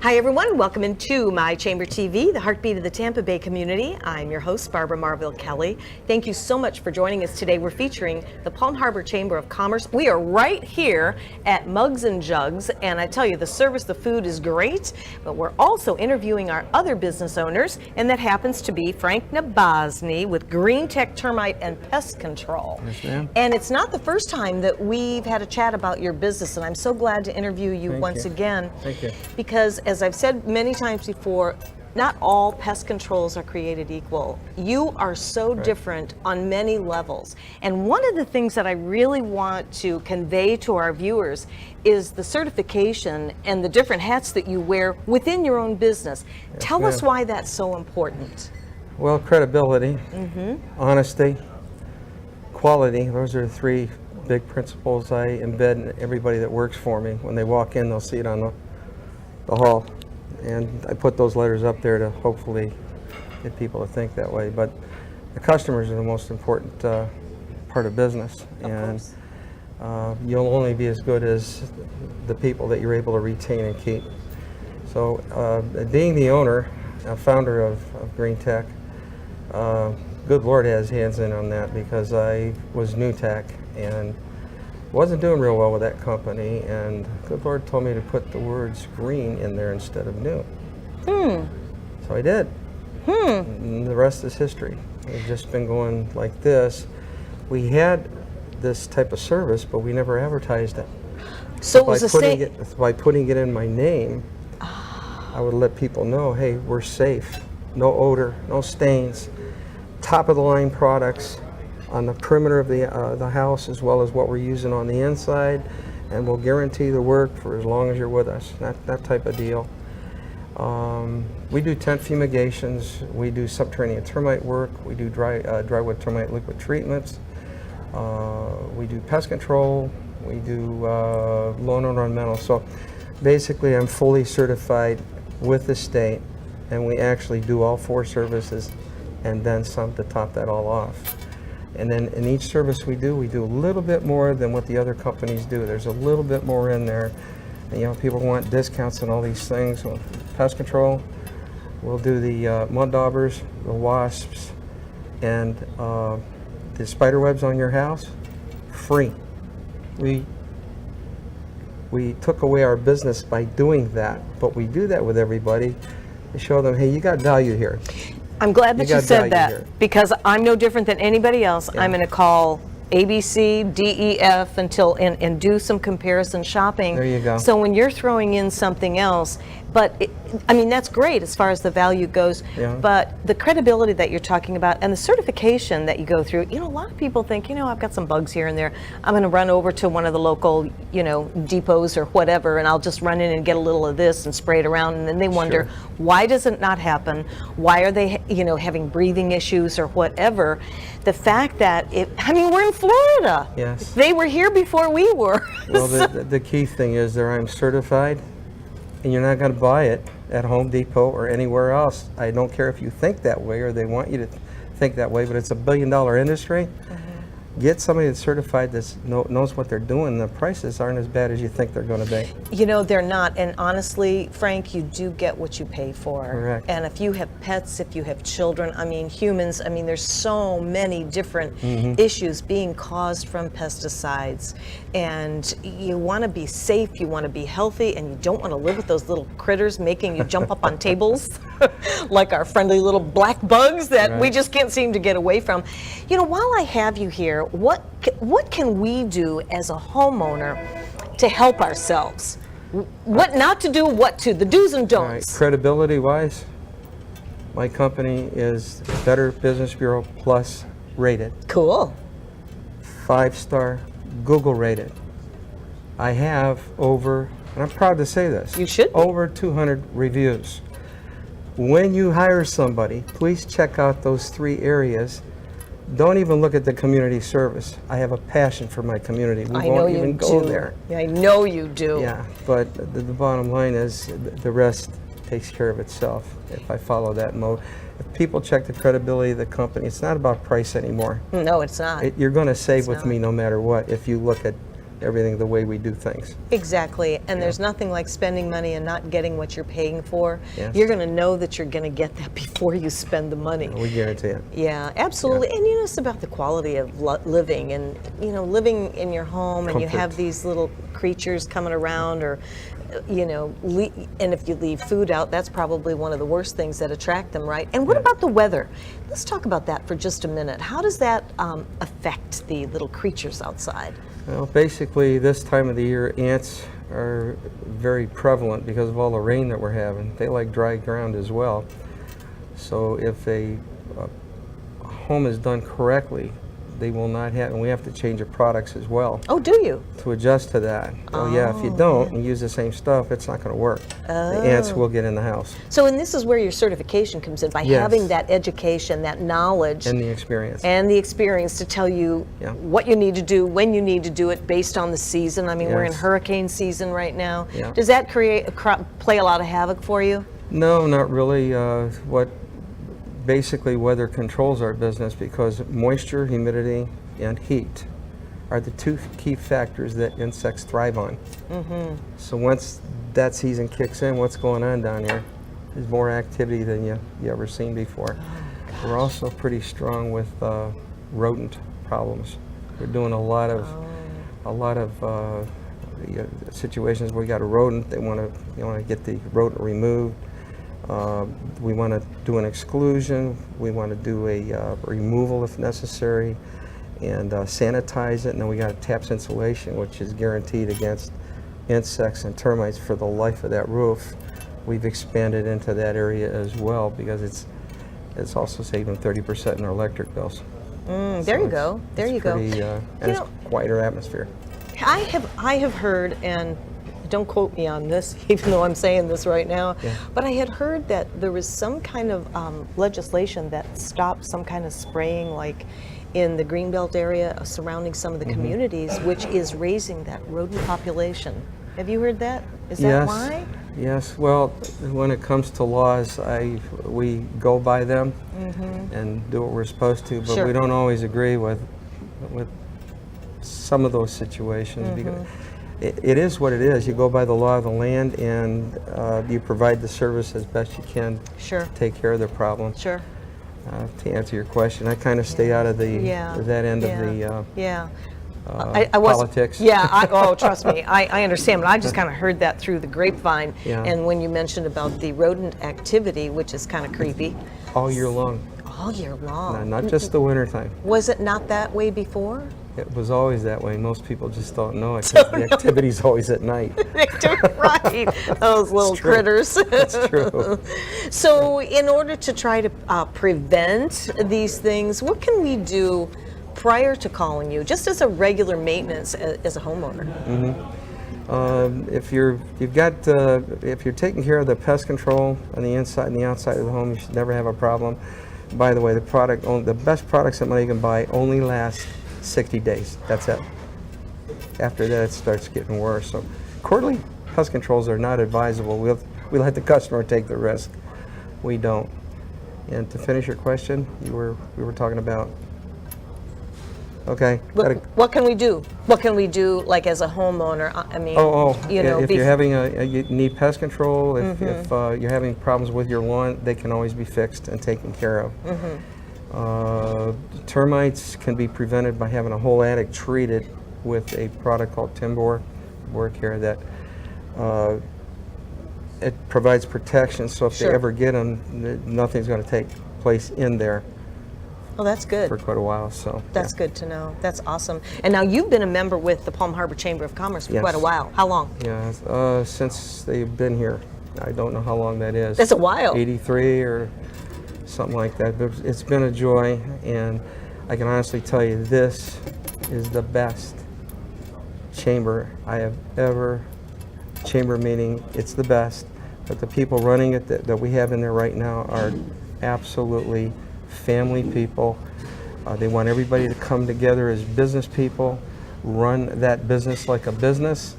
Hi everyone, welcome into My Chamber TV, the heartbeat of the Tampa Bay community. I'm your host, Barbara Marville Kelly. Thank you so much for joining us today. We're featuring the Palm Harbor Chamber of Commerce. We are right here at Mugs and Jugs, and I tell you, the service, the food is great, but we're also interviewing our other business owners, and that happens to be Frank Nabozny with Green Tech Termite and Pest Control. Yes, ma'am. And it's not the first time that we've had a chat about your business, and I'm so glad to interview you once again. Thank you. Because as I've said many times before, not all pest controls are created equal. You are so different on many levels. And one of the things that I really want to convey to our viewers is the certification and the different hats that you wear within your own business. Yes, Tell ma'am. us why that's so important. Well, credibility, honesty, quality, those are the three big principles I embed in everybody that works for me. When they walk in, they'll see it on the hall. And I put those letters up there to hopefully get people to think that way. But the customers are the most important part of business. And you'll only be as good as the people that you're able to retain and keep. So being the owner, founder of Green Tech, good Lord has hands in on that, because I was new tech and wasn't doing real well with that company, and good Lord told me to put the words green in there instead of new. So I did. And the rest is history. It's just been going like this. We had this type of service, but we never advertised it. So it was by putting it in my name, I would let people know, hey, we're safe. No odor, no stains, top of the line products on the perimeter of the house, as well as what we're using on the inside, and we'll guarantee the work for as long as you're with us. That type of deal. We do tent fumigations, we do subterranean termite work, we do drywood termite liquid treatments, we do pest control, we do lawn ornamental. So basically I'm fully certified with the state, and we actually do all four services and then some to top that all off. And then in each service we do a little bit more than what the other companies do. There's a little bit more in there. And, you know, people want discounts and all these things. Well, pest control, we'll do the mud daubers, the wasps, and the spider webs on your house, free. We took away our business by doing that, but we do that with everybody to show them, hey, you got value here. I'm glad that you said that, because I'm no different than anybody else. I'm going to call ABC, DEF and do some comparison shopping. There you go. So when you're throwing in something else, but I mean, that's great as far as the value goes, but the credibility that you're talking about and the certification that you go through, you know, a lot of people think, you know, I've got some bugs here and there. I'm going to run over to one of the local, you know, depots or whatever, and I'll just run in and get a little of this and spray it around. And then they wonder, why does it not happen? Why are they, you know, having breathing issues or whatever? The fact that I mean, we're in Florida. Yes. They were here before we were. Well, the key thing is that I'm certified, and you're not going to buy it at Home Depot or anywhere else. I don't care if you think that way or they want you to think that way, but it's a billion-dollar industry. Get somebody that's certified that knows what they're doing. The prices aren't as bad as you think they're going to be. You know, they're not. And honestly, Frank, you do get what you pay for. Correct. And if you have pets, if you have children, I mean, humans, I mean, there's so many different issues being caused from pesticides. And you want to be safe, you want to be healthy, and you don't want to live with those little critters making you jump up on tables like our friendly little black bugs that we just can't seem to get away from. You know, while I have you here, what can we do as a homeowner to help ourselves? What not to do, what to, the do's and don'ts. Credibility wise, my company is Better Business Bureau Plus rated. Cool. 5-star Google rated. I have over, and I'm proud to say this, you should, over 200 reviews. When you hire somebody, please check out those 3 areas. Don't even look at the community service. I have a passion for my community. We won't even go there. Yeah, I know you do. Yeah, but the bottom line is the rest takes care of itself if I follow that mode. If people check the credibility of the company, it's not about price anymore. No, it's not. You're going to save with me no matter what if you look at everything the way we do things. Exactly, and there's nothing like spending money and not getting what you're paying for. Yes. You're going to know that you're going to get that before you spend the money. We guarantee it. Yeah, absolutely. And it's about the quality of living, and living in your home, and you Comfort. have these little creatures coming around, or and if you leave food out, that's probably one of the worst things that attract them, right? And what about the weather? Let's talk about that for just a minute. How does that affect the little creatures outside? Well, basically, this time of the year, ants are very prevalent because of all the rain that we're having. They like dry ground as well. So if a home is done correctly, they will not have, and we have to change the products as well Oh, do you? to adjust to that. Oh, yeah, if you don't and use the same stuff, it's not going to work. The ants will get in the house. So, and this is where your certification comes in, by Yes. having that education, that knowledge, And the experience. and the experience to tell you Yeah. what you need to do, when you need to do it, based on the season. I mean, we're in Yes. hurricane season right now. Yeah. Does that play a lot of havoc for you? No, not really. Basically, weather controls our business because moisture, humidity, and heat are the two key factors that insects thrive on. So once that season kicks in, what's going on down here? There's more activity than you ever seen before. We're also pretty strong with rodent problems. We're doing a lot of situations where we got a rodent. They want to get the rodent removed. We want to do an exclusion. We want to do a removal if necessary, and sanitize it. And then we got taps insulation, which is guaranteed against insects and termites for the life of that roof. We've expanded into that area as well because it's also saving 30% in our electric bills. There you go. There you go. And it's quieter atmosphere. I have heard, and don't quote me on this, even though I'm saying this right now, but I had heard that there was some kind of legislation that stopped some kind of spraying, like in the Greenbelt area surrounding some of the communities, which is raising that rodent population. Have you heard that? Is that why? Yes. Well, when it comes to laws, we go by them and do what we're supposed to, but we don't always agree with some of those situations because it is what it is. You go by the law of the land, and you provide the service as best you can to take care of the problem. Sure. To answer your question, I kind of stay out of that end of the I was, politics. Trust me, I understand, but I just kind of heard that through the grapevine. Yeah. And when you mentioned about the rodent activity, which is kind of creepy. All year long. All year long. Not just the winter time. Was it not that way before? It was always that way. Most people just don't know it because the activity's always at night. Right, those little critters. That's true. So in order to try to prevent these things, what can we do prior to calling you, just as a regular maintenance as a homeowner? If you're taking care of the pest control on the inside and the outside of the home, you should never have a problem. By the way, the best products that money can buy only last 60 days. That's it. After that, it starts getting worse. So quarterly pest controls are not advisable. We let the customer take the risk. We don't. And to finish your question, we were talking about. Okay. What can we do? What can we do, like as a homeowner? I mean, if you're having you need pest control, if you're having problems with your lawn, they can always be fixed and taken care of. Termites can be prevented by having a whole attic treated with a product called Timbor Care that it provides protection. So if they ever get them, nothing's going to take place in there. Oh, that's good. For quite a while, so. That's good to know. That's awesome. And now you've been a member with the Palm Harbor Chamber of Commerce for quite a while. How long? Yeah, since they've been here. I don't know how long that is. That's a while. 83 or something like that. But it's been a joy, and I can honestly tell you this is the best chamber I have ever, chamber meaning it's the best, but the people running it that we have in there right now are absolutely family people. They want everybody to come together as business people, run that business like a business,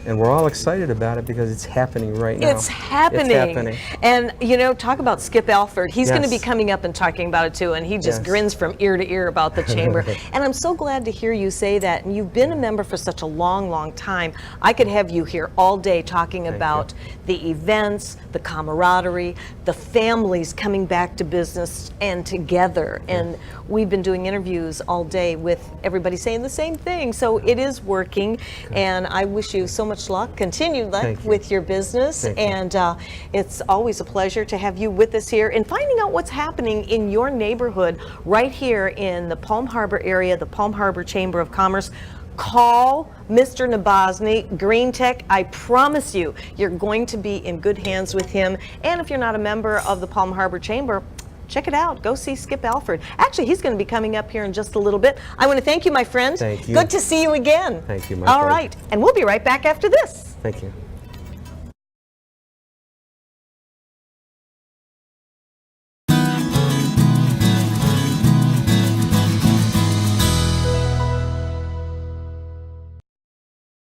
And we're all excited about it because it's happening right now. It's happening. It's happening. And you know, talk about Skip Alford. He's going to be Yes. coming up and talking about it too, and he just Yes. grins from ear to ear about the chamber. And I'm so glad to hear you say that. And you've been a member for such a long, long time. I could have you here all day talking about the events, the camaraderie, the families coming back to business and together. And we've been doing interviews all day with everybody saying the same thing. So it is working, and I wish you so much luck, continued luck Thank you. with your business. Thank you. And it's always a pleasure to have you with us here and finding out what's happening in your neighborhood right here in the Palm Harbor area, the Palm Harbor Chamber of Commerce. Call Mr. Nabozny, Green Tech. I promise you, you're going to be in good hands with him. And if you're not a member of the Palm Harbor Chamber, check it out. Go see Skip Alford. Actually, he's going to be coming up here in just a little bit. I want to thank you, my friend. Thank you. Good to see you again. Thank you, my All pleasure. right. And we'll be right back after this. Thank you.